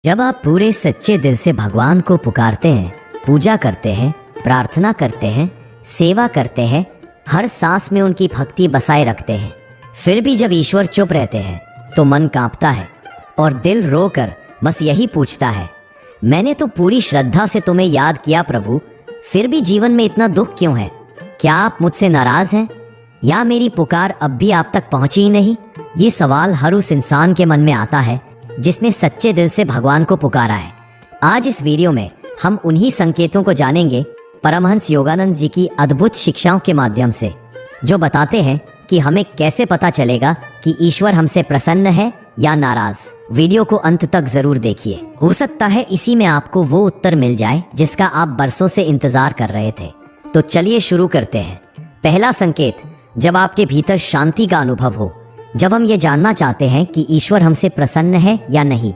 जब आप पूरे सच्चे दिल से भगवान को पुकारते हैं, पूजा करते हैं, प्रार्थना करते हैं, सेवा करते हैं, हर सांस में उनकी भक्ति बसाए रखते हैं, फिर भी जब ईश्वर चुप रहते हैं तो मन कांपता है और दिल रोकर बस यही पूछता है, मैंने तो पूरी श्रद्धा से तुम्हें याद किया प्रभु, फिर भी जीवन में इतना दुख क्यों है? क्या आप मुझसे नाराज हैं या मेरी पुकार अब भी आप तक पहुंची ही नहीं? ये सवाल हर उस इंसान के मन में आता है जिसने सच्चे दिल से भगवान को पुकारा है। आज इस वीडियो में हम उन्हीं संकेतों को जानेंगे परमहंस योगानंद जी की अद्भुत शिक्षाओं के माध्यम से, जो बताते हैं कि हमें कैसे पता चलेगा कि ईश्वर हमसे प्रसन्न है या नाराज। वीडियो को अंत तक जरूर देखिए, हो सकता है इसी में आपको वो उत्तर मिल जाए जिसका आप बरसों से इंतजार कर रहे थे। तो चलिए शुरू करते हैं। पहला संकेत, जब आपके भीतर शांति का अनुभव हो। जब हम ये जानना चाहते हैं कि ईश्वर हमसे प्रसन्न है या नहीं,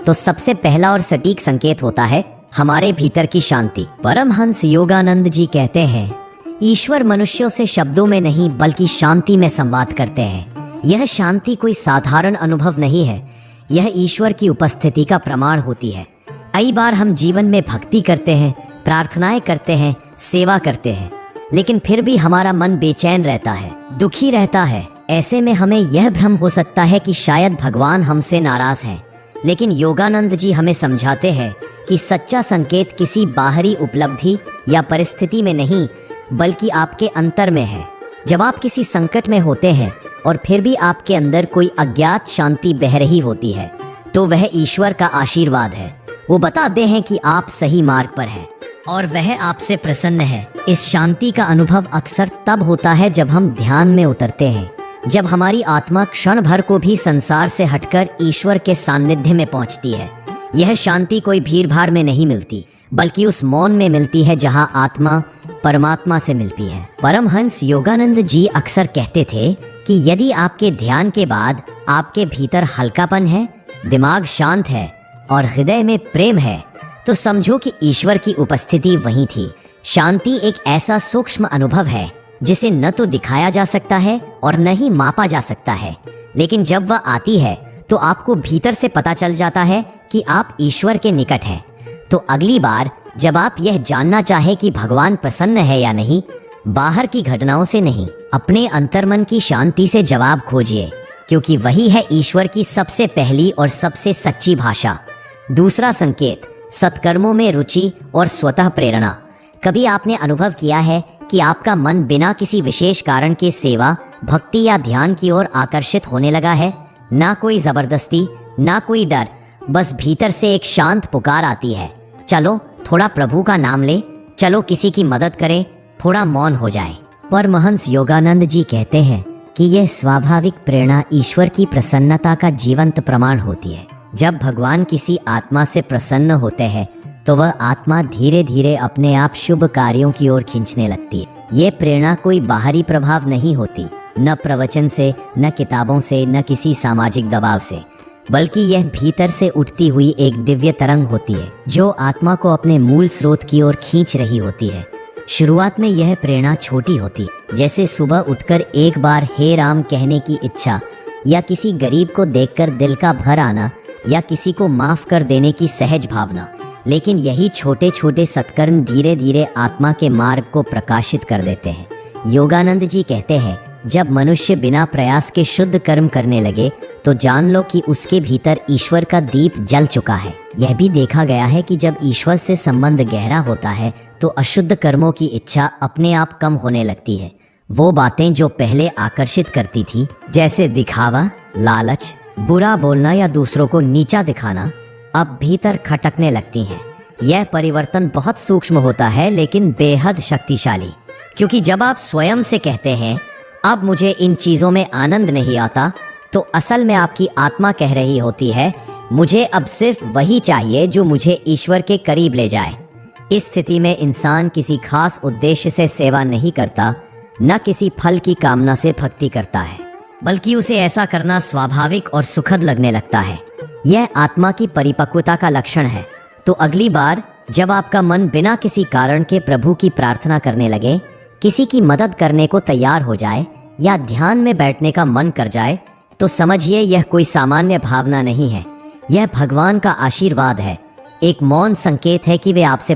तो सबसे पहला और सटीक संकेत होता है हमारे भीतर की शांति। परमहंस योगानंद जी कहते हैं, ईश्वर मनुष्यों से शब्दों में नहीं बल्कि शांति में संवाद करते हैं। यह शांति कोई साधारण अनुभव नहीं है, यह ईश्वर की उपस्थिति का प्रमाण होती है। कई बार हम जीवन में भक्ति करते हैं, प्रार्थनाएं करते हैं, सेवा करते हैं, लेकिन फिर भी हमारा मन बेचैन रहता है, दुखी रहता है। ऐसे में हमें यह भ्रम हो सकता है कि शायद भगवान हमसे नाराज हैं। लेकिन योगानंद जी हमें समझाते हैं कि सच्चा संकेत किसी बाहरी उपलब्धि या परिस्थिति में नहीं बल्कि आपके अंतर में है। जब आप किसी संकट में होते हैं और फिर भी आपके अंदर कोई अज्ञात शांति बह रही होती है, तो वह ईश्वर का आशीर्वाद है। वो बताते हैं कि आप सही मार्ग पर हैं और वह आपसे प्रसन्न है। इस शांति का अनुभव अक्सर तब होता है जब हम ध्यान में उतरते हैं, जब हमारी आत्मा क्षण भर को भी संसार से हटकर ईश्वर के सानिध्य में पहुंचती है। यह शांति कोई भीड़ भाड़ में नहीं मिलती, बल्कि उस मौन में मिलती है जहां आत्मा परमात्मा से मिलती है। परमहंस योगानंद जी अक्सर कहते थे कि यदि आपके ध्यान के बाद आपके भीतर हल्कापन है, दिमाग शांत है और हृदय में प्रेम है, तो समझो कि ईश्वर की उपस्थिति वहीं थी। शांति एक ऐसा सूक्ष्म अनुभव है जिसे न तो दिखाया जा सकता है और न ही मापा जा सकता है, लेकिन जब वह आती है तो आपको भीतर से पता चल जाता है कि आप ईश्वर के निकट हैं। तो अगली बार जब आप यह जानना चाहें कि भगवान प्रसन्न है या नहीं, बाहर की घटनाओं से नहीं, अपने अंतर्मन की शांति से जवाब खोजिए, क्योंकि वही है ईश्वर की सबसे पहली और सबसे सच्ची भाषा। दूसरा संकेत, सत्कर्मों में रुचि और स्वतः प्रेरणा। कभी आपने अनुभव किया है कि आपका मन बिना किसी विशेष कारण के सेवा, भक्ति या ध्यान की ओर आकर्षित होने लगा है? ना कोई जबरदस्ती, ना कोई डर, बस भीतर से एक शांत पुकार आती है, चलो थोड़ा प्रभु का नाम ले, चलो किसी की मदद करें, थोड़ा मौन हो जाए। परमहंस योगानंद जी कहते हैं कि यह स्वाभाविक प्रेरणा ईश्वर की प्रसन्नता का जीवंत प्रमाण होती है। जब भगवान किसी आत्मा से प्रसन्न होते हैं तो वह आत्मा धीरे धीरे अपने आप शुभ कार्यों की ओर खींचने लगती है। ये प्रेरणा कोई बाहरी प्रभाव नहीं होती, न प्रवचन से, न किताबों से, न किसी सामाजिक दबाव से, बल्कि यह भीतर से उठती हुई एक दिव्य तरंग होती है जो आत्मा को अपने मूल स्रोत की ओर खींच रही होती है। शुरुआत में यह प्रेरणा छोटी होती, जैसे सुबह उठकर एक बार हे राम कहने की इच्छा, या किसी गरीब को देखकर दिल का भर आना, या किसी को माफ कर देने की सहज भावना। लेकिन यही छोटे छोटे सत्कर्म धीरे धीरे आत्मा के मार्ग को प्रकाशित कर देते हैं। योगानंद जी कहते हैं, जब मनुष्य बिना प्रयास के शुद्ध कर्म करने लगे तो जान लो कि उसके भीतर ईश्वर का दीप जल चुका है। यह भी देखा गया है कि जब ईश्वर से संबंध गहरा होता है तो अशुद्ध कर्मों की इच्छा अपने आप कम होने लगती है। वो बातें जो पहले आकर्षित करती थी, जैसे दिखावा, लालच, बुरा बोलना या दूसरों को नीचा दिखाना, अब भीतर खटकने लगती हैं। यह परिवर्तन बहुत सूक्ष्म होता है लेकिन बेहद शक्तिशाली, क्योंकि जब आप स्वयं से कहते हैं अब मुझे इन चीज़ों में आनंद नहीं आता, तो असल में आपकी आत्मा कह रही होती है मुझे अब सिर्फ वही चाहिए जो मुझे ईश्वर के करीब ले जाए। इस स्थिति में इंसान किसी खास उद्देश्य से सेवा नहीं करता, न किसी फल की कामना से भक्ति करता है, बल्कि उसे ऐसा करना स्वाभाविक और सुखद लगने लगता है। यह आत्मा की परिपक्वता का लक्षण है। तो अगली बार जब आपका मन बिना किसी कारण के प्रभु की प्रार्थना करने लगे, किसी की मदद करने को तैयार हो जाए या ध्यान में बैठने का मन कर जाए, तो समझिए यह कोई सामान्य भावना नहीं है, यह भगवान का आशीर्वाद है, एक मौन संकेत है कि वे आपसे